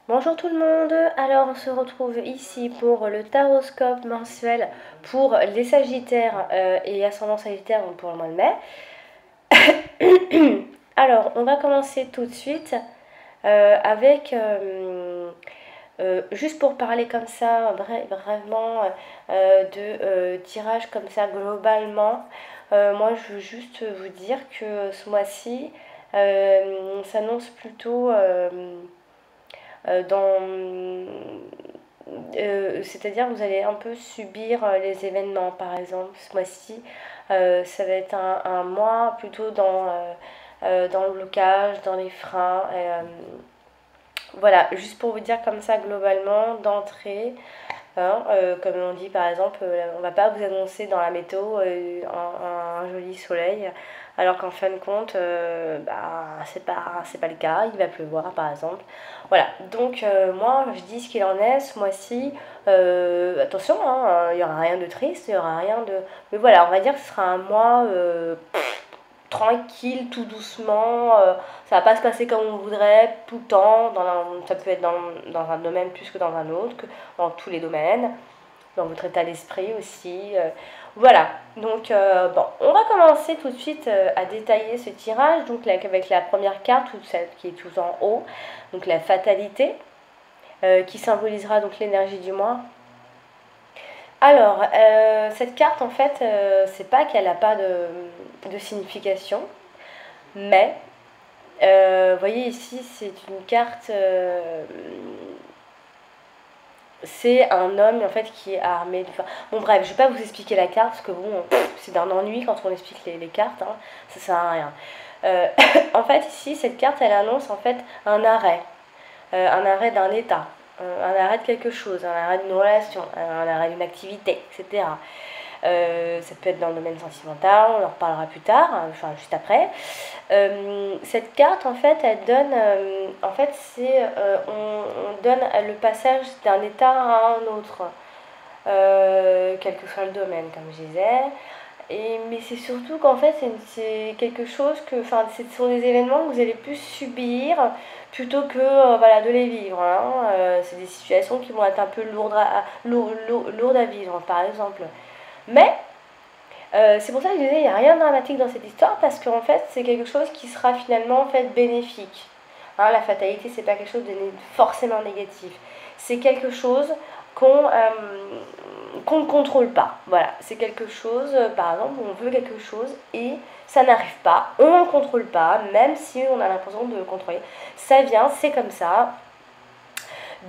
Bonjour tout le monde, alors on se retrouve ici pour le taroscope mensuel pour les Sagittaires et ascendant Sagittaire donc pour le mois de mai. Alors on va commencer tout de suite avec, juste pour parler comme ça, brièvement, de tirage comme ça globalement. Moi je veux juste vous dire que ce mois-ci s'annonce plutôt... c'est-à-dire vous allez un peu subir les événements. Par exemple ce mois-ci ça va être un mois plutôt dans le blocage, dans les freins, voilà, juste pour vous dire comme ça globalement d'entrée, hein, comme on dit par exemple, on va pas vous annoncer dans la météo un joli soleil alors qu'en fin de compte c'est pas le cas, il va pleuvoir par exemple. Voilà, donc moi je dis ce qu'il en est ce mois-ci. Attention, hein, il n'y aura rien de triste, il n'y aura rien de... Mais voilà, on va dire que ce sera un mois tranquille, tout doucement, ça va pas se passer comme on voudrait tout le temps, ça peut être dans un domaine plus que dans un autre, que dans tous les domaines, dans votre état d'esprit aussi. Voilà, donc bon, on va commencer tout de suite à détailler ce tirage, donc avec la première carte, celle qui est tout en haut, donc la fatalité, qui symbolisera donc l'énergie du mois. Alors, cette carte en fait, c'est pas qu'elle n'a pas de signification, mais vous voyez ici, c'est une carte... c'est un homme en fait qui est armé. Bon bref, je vais pas vous expliquer la carte parce que bon, c'est d'un ennui quand on explique les cartes, hein, ça sert à rien. En fait ici, cette carte elle annonce en fait un arrêt d'un état, un arrêt de quelque chose, un arrêt d'une relation, un arrêt d'une activité, etc. Ça peut être dans le domaine sentimental, on en reparlera plus tard, enfin juste après. Cette carte en fait elle donne, en fait c'est, on donne le passage d'un état à un autre, quel que soit le domaine comme je disais. Mais c'est surtout qu'en fait c'est quelque chose que, enfin ce sont des événements que vous allez plus subir plutôt que voilà, de les vivre, hein. C'est des situations qui vont être un peu lourdes à vivre par exemple. Mais c'est pour ça que je disais, il n'y a rien de dramatique dans cette histoire, parce qu'en fait, c'est quelque chose qui sera finalement en fait bénéfique. Hein, la fatalité, c'est pas quelque chose de forcément négatif. C'est quelque chose qu'on ne contrôle pas. Voilà, c'est quelque chose, par exemple, on veut quelque chose et ça n'arrive pas, on ne contrôle pas, même si on a l'impression de le contrôler. Ça vient, c'est comme ça.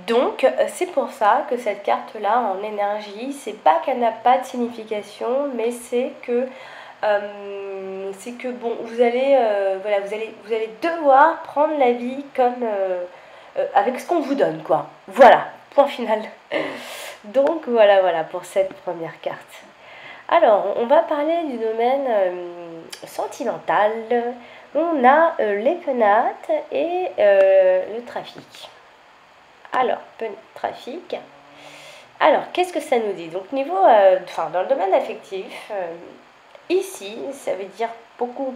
Donc c'est pour ça que cette carte là en énergie, c'est pas qu'elle n'a pas de signification, mais c'est que bon, vous allez voilà, vous allez devoir prendre la vie comme avec ce qu'on vous donne, quoi. Voilà, point final. Donc voilà pour cette première carte. Alors on va parler du domaine sentimental. On a les penates et le trafic. Alors, trafic. Alors, qu'est-ce que ça nous dit? Donc, niveau, dans le domaine affectif, ici, ça veut dire beaucoup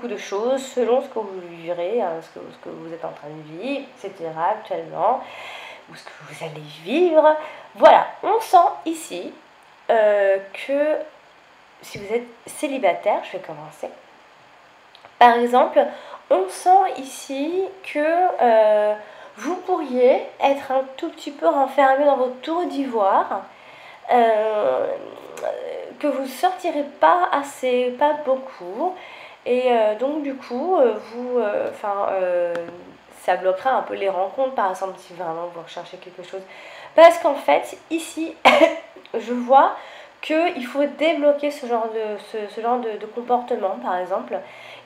de choses selon ce que vous vivrez, hein, ce que vous êtes en train de vivre, etc. actuellement, ou ce que vous allez vivre. Voilà, on sent ici que si vous êtes célibataire, je vais commencer. Par exemple, on sent ici que... vous pourriez être un tout petit peu renfermé dans votre tour d'ivoire, que vous ne sortirez pas assez, pas beaucoup, et donc du coup, ça bloquera un peu les rencontres, par exemple, si vraiment vous recherchez quelque chose. Parce qu'en fait, ici, je vois qu'il faut débloquer ce genre de comportement, par exemple.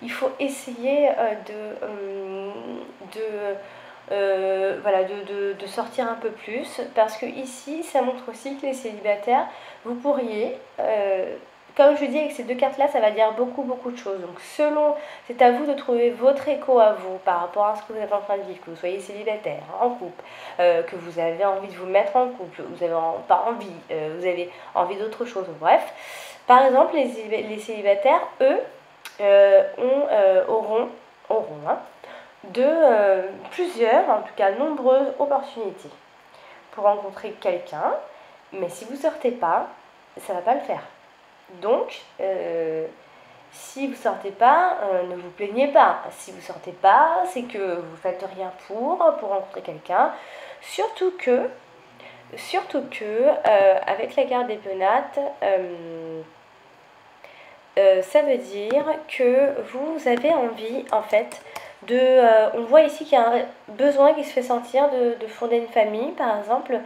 Il faut essayer de sortir un peu plus, parce que ici ça montre aussi que les célibataires, vous pourriez comme je dis, avec ces deux cartes-là, ça va dire beaucoup, beaucoup de choses. Donc, c'est à vous de trouver votre écho à vous par rapport à ce que vous êtes en train de vivre, que vous soyez célibataire, en couple, que vous avez envie de vous mettre en couple, vous avez pas envie, vous avez envie d'autre chose. Bref, par exemple, les célibataires, eux, auront hein, plusieurs, en tout cas nombreuses opportunités pour rencontrer quelqu'un, mais si vous sortez pas, ça va pas le faire. Donc, si vous sortez pas, ne vous plaignez pas. Si vous sortez pas, c'est que vous faites rien pour rencontrer quelqu'un. Surtout que, avec la carte des penates, ça veut dire que vous avez envie, en fait, on voit ici qu'il y a un besoin qui se fait sentir de fonder une famille, par exemple,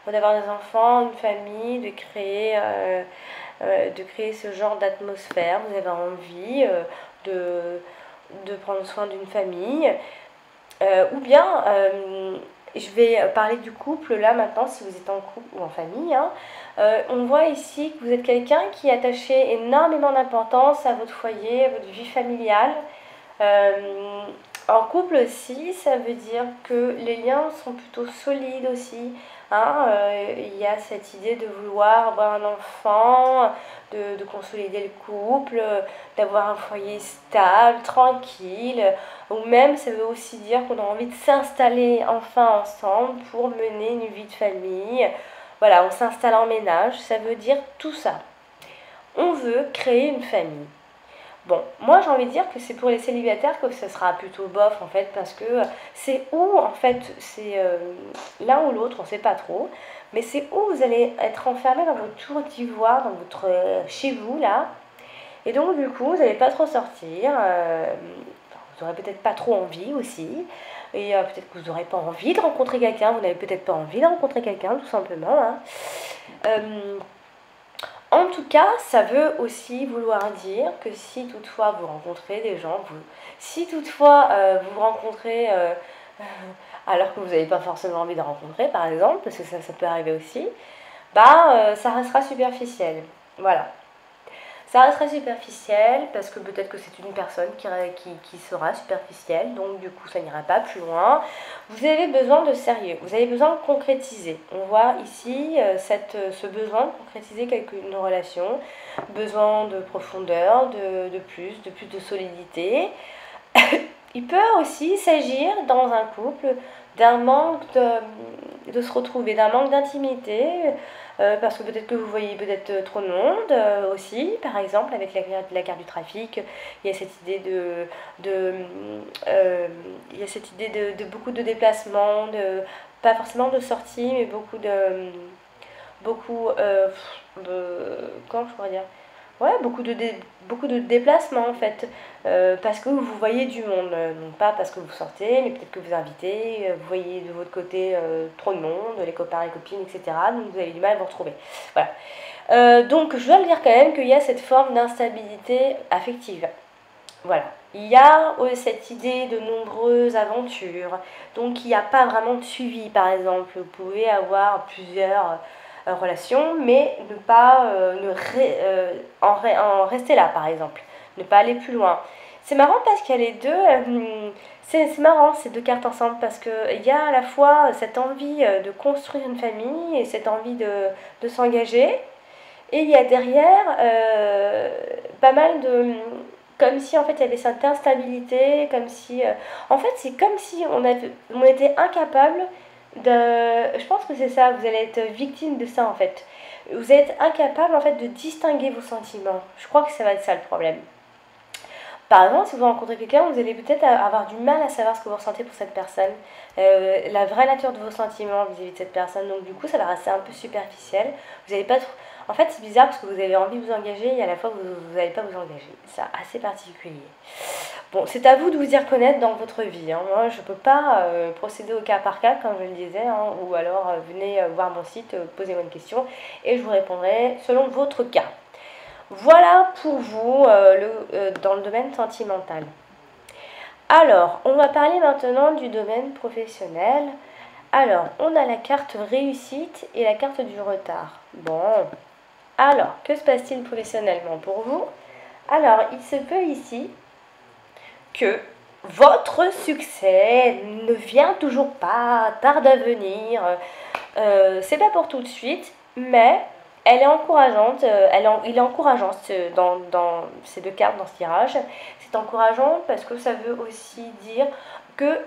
d'avoir des enfants, une famille, de créer ce genre d'atmosphère. Vous avez envie de prendre soin d'une famille. Ou bien, je vais parler du couple là maintenant, si vous êtes en couple ou en famille. Hein. On voit ici que vous êtes quelqu'un qui est attaché énormément d'importance à votre foyer, à votre vie familiale. En couple aussi, ça veut dire que les liens sont plutôt solides aussi. Hein, il y a cette idée de vouloir avoir un enfant, de consolider le couple, d'avoir un foyer stable, tranquille. Ou même, ça veut aussi dire qu'on a envie de s'installer enfin ensemble pour mener une vie de famille. Voilà, on s'installe en ménage, ça veut dire tout ça. On veut créer une famille. Bon, moi j'ai envie de dire que c'est pour les célibataires que ce sera plutôt bof en fait, parce que c'est où en fait, c'est l'un ou l'autre, on ne sait pas trop, mais c'est où vous allez être enfermé dans votre tour d'ivoire, dans votre chez vous là, et donc du coup vous n'allez pas trop sortir, vous n'aurez peut-être pas trop envie aussi, et peut-être que vous n'aurez pas envie de rencontrer quelqu'un, vous n'avez peut-être pas envie de rencontrer quelqu'un tout simplement. Hein. En tout cas, ça veut aussi vouloir dire que si toutefois vous rencontrez des gens, si toutefois vous rencontrez alors que vous n'avez pas forcément envie de rencontrer, par exemple, parce que ça peut arriver aussi, ça restera superficiel. Voilà. Ça restera superficiel parce que peut-être que c'est une personne qui sera superficielle, donc du coup ça n'ira pas plus loin. Vous avez besoin de sérieux, vous avez besoin de concrétiser. On voit ici ce besoin de concrétiser une relation, besoin de profondeur, de plus de solidité. Il peut aussi s'agir dans un couple d'un manque de se retrouver, d'un manque d'intimité, parce que peut-être que vous voyez peut-être trop de monde aussi, par exemple, avec la carte du trafic, il y a cette idée il y a cette idée de beaucoup de déplacements, pas forcément de sortie, mais comment je pourrais dire, ouais, beaucoup de déplacements en fait, parce que vous voyez du monde, non pas parce que vous sortez, mais peut-être que vous invitez, vous voyez de votre côté trop de monde, les copains, les copines, etc. Donc vous avez du mal à vous retrouver. Voilà. Donc je dois le dire quand même qu'il y a cette forme d'instabilité affective. Voilà. Il y a cette idée de nombreuses aventures, donc il n'y a pas vraiment de suivi par exemple. Vous pouvez avoir plusieurs relation, mais ne pas en rester là, par exemple. Ne pas aller plus loin. C'est marrant parce qu'il y a les deux. C'est marrant ces deux cartes ensemble parce qu'il y a à la fois cette envie de construire une famille et cette envie de s'engager. Et il y a derrière pas mal de. Comme si en fait il y avait cette instabilité, comme si. En fait, c'est comme si on était incapable je pense que c'est ça, vous allez être victime de ça en fait. Vous êtes incapable en fait de distinguer vos sentiments. Je crois que ça va être ça le problème. Par exemple, si vous rencontrez quelqu'un, vous allez peut-être avoir du mal à savoir ce que vous ressentez pour cette personne, la vraie nature de vos sentiments vis-à-vis de cette personne. Donc du coup, ça va rester un peu superficiel. Vous n'allez pas trop. En fait, c'est bizarre parce que vous avez envie de vous engager et à la fois vous n'allez pas vous engager. C'est assez particulier. Bon, c'est à vous de vous y reconnaître dans votre vie. Hein. Moi, je ne peux pas procéder au cas par cas, comme je le disais, hein, ou alors venez voir mon site, posez-moi une question et je vous répondrai selon votre cas. Voilà pour vous dans le domaine sentimental. Alors, on va parler maintenant du domaine professionnel. Alors, on a la carte réussite et la carte du retard. Bon, Alors, que se passe-t-il professionnellement pour vous? Alors, il se peut ici que votre succès ne vient toujours pas, tarde à venir. C'est pas pour tout de suite, mais elle est encourageante. Il est encourageant dans ces deux cartes, dans ce tirage. C'est encourageant parce que ça veut aussi dire que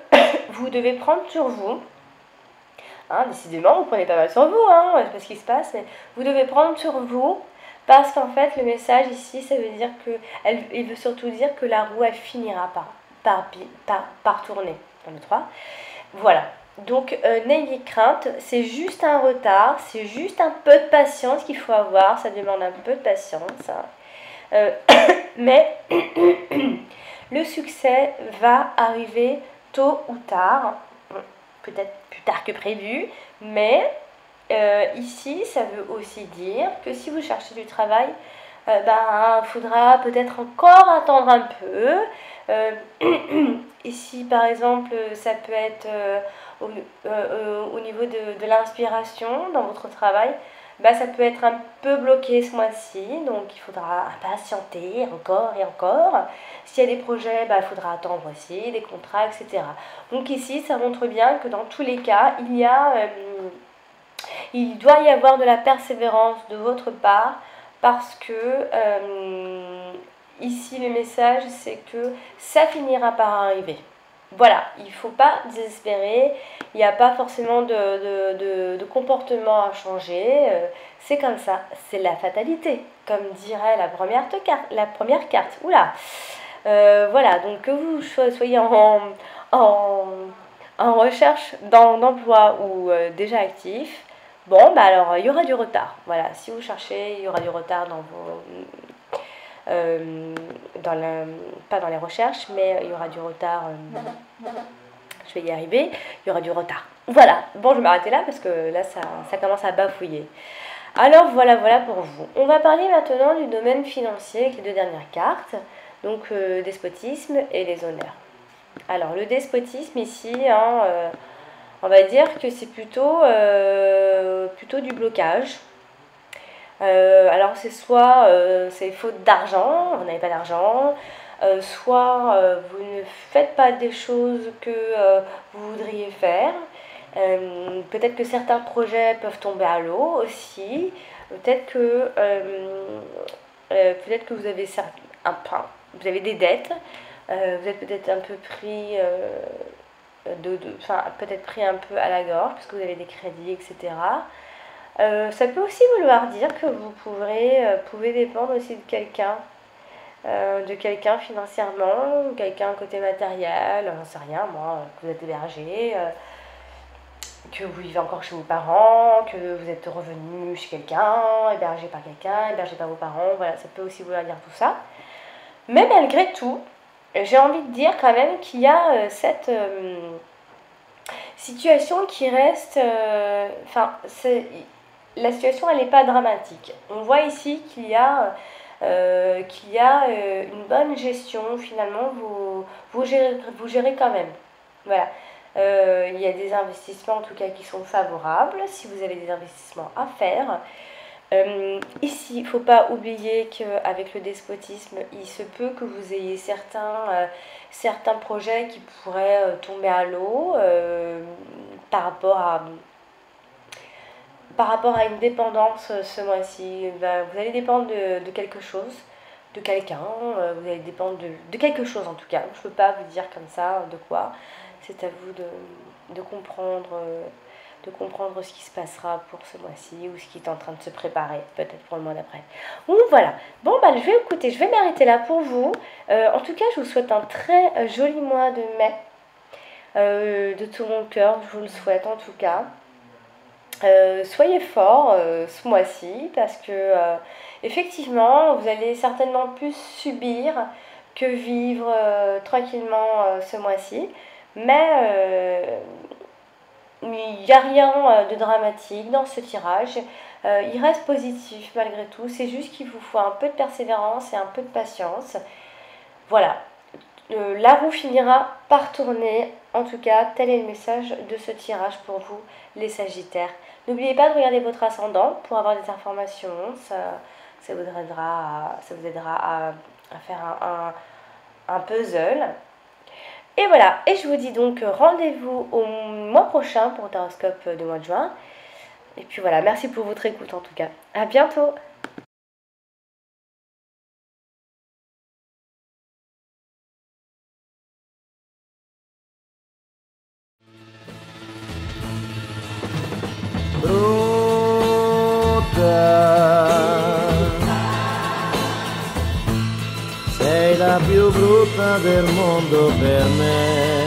vous devez prendre sur vous. Hein, décidément, vous prenez pas mal sur vous, hein, c'est pas ce qui se passe, mais vous devez prendre sur vous parce qu'en fait, le message ici, ça veut dire que, il veut surtout dire que la roue, elle finira par tourner. 1, 2, 3. Voilà. Donc, n'ayez crainte, c'est juste un retard, c'est juste un peu de patience qu'il faut avoir, ça demande un peu de patience. Hein. Mais le succès va arriver tôt ou tard, peut-être plus tard que prévu, mais ici, ça veut aussi dire que si vous cherchez du travail, il faudra peut-être encore attendre un peu. Ici, par exemple, ça peut être au niveau de l'inspiration dans votre travail. Ça peut être un peu bloqué ce mois-ci, donc il faudra impatienter encore et encore. S'il y a des projets, il faudra attendre aussi, des contrats, etc. Donc ici, ça montre bien que dans tous les cas, il doit y avoir de la persévérance de votre part parce que ici, le message, c'est que ça finira par arriver. Voilà, il ne faut pas désespérer, il n'y a pas forcément de comportement à changer, c'est comme ça, c'est la fatalité, comme dirait la première carte. Oula Voilà, donc que vous soyez en recherche d'emploi ou déjà actif, bon, alors il y aura du retard. Voilà, si vous cherchez, il y aura du retard dans vos... pas dans les recherches, mais il y aura du retard, je vais y arriver, il y aura du retard. Voilà, bon, je vais m'arrêter là parce que là, ça commence à bafouiller. Alors, voilà pour vous. On va parler maintenant du domaine financier avec les deux dernières cartes, donc despotisme et les honneurs. Alors, le despotisme ici, on va dire que c'est plutôt du blocage. Alors c'est soit c'est faute d'argent, vous n'avez pas d'argent, soit vous ne faites pas des choses que vous voudriez faire. Peut-être que certains projets peuvent tomber à l'eau aussi. Peut-être que vous avez vous avez des dettes. Vous êtes peut-être un peu pris peut-être pris un peu à la gorge parce que vous avez des crédits, etc. Ça peut aussi vouloir dire que vous pouvez dépendre aussi de quelqu'un financièrement, quelqu'un côté matériel, j'en sais rien, moi, que vous êtes hébergé, que vous vivez encore chez vos parents, que vous êtes revenu chez quelqu'un, hébergé par quelqu'un, hébergé par vos parents, voilà, ça peut aussi vouloir dire tout ça. Mais malgré tout, j'ai envie de dire quand même qu'il y a cette situation qui reste... la situation, elle n'est pas dramatique. On voit ici qu'il y a une bonne gestion, finalement, vous gérez quand même. Voilà. Il y a des investissements, en tout cas, qui sont favorables, si vous avez des investissements à faire. Ici, il ne faut pas oublier qu'avec le despotisme, il se peut que vous ayez certains projets qui pourraient tomber à l'eau par rapport à une dépendance ce mois-ci. Vous allez dépendre de quelque chose, de quelqu'un, vous allez dépendre de quelque chose en tout cas. Je ne peux pas vous dire comme ça de quoi. C'est à vous de comprendre ce qui se passera pour ce mois-ci ou ce qui est en train de se préparer, peut-être pour le mois d'après. Ou voilà. Bon, je vais m'arrêter là pour vous. En tout cas, je vous souhaite un très joli mois de mai. De tout mon cœur, je vous le souhaite en tout cas. Soyez forts ce mois-ci parce que effectivement vous allez certainement plus subir que vivre tranquillement ce mois-ci, mais il n'y a rien de dramatique dans ce tirage. Il reste positif malgré tout, c'est juste qu'il vous faut un peu de persévérance et un peu de patience. Voilà, la roue finira par tourner En tout cas, tel est le message de ce tirage pour vous, les Sagittaires. N'oubliez pas de regarder votre ascendant pour avoir des informations. Ça vous aidera à faire un puzzle. Et voilà, et je vous dis donc rendez-vous au mois prochain pour votre horoscope du mois de juin. Et puis voilà, merci pour votre écoute en tout cas. À bientôt! Sei la più brutta del mondo per me.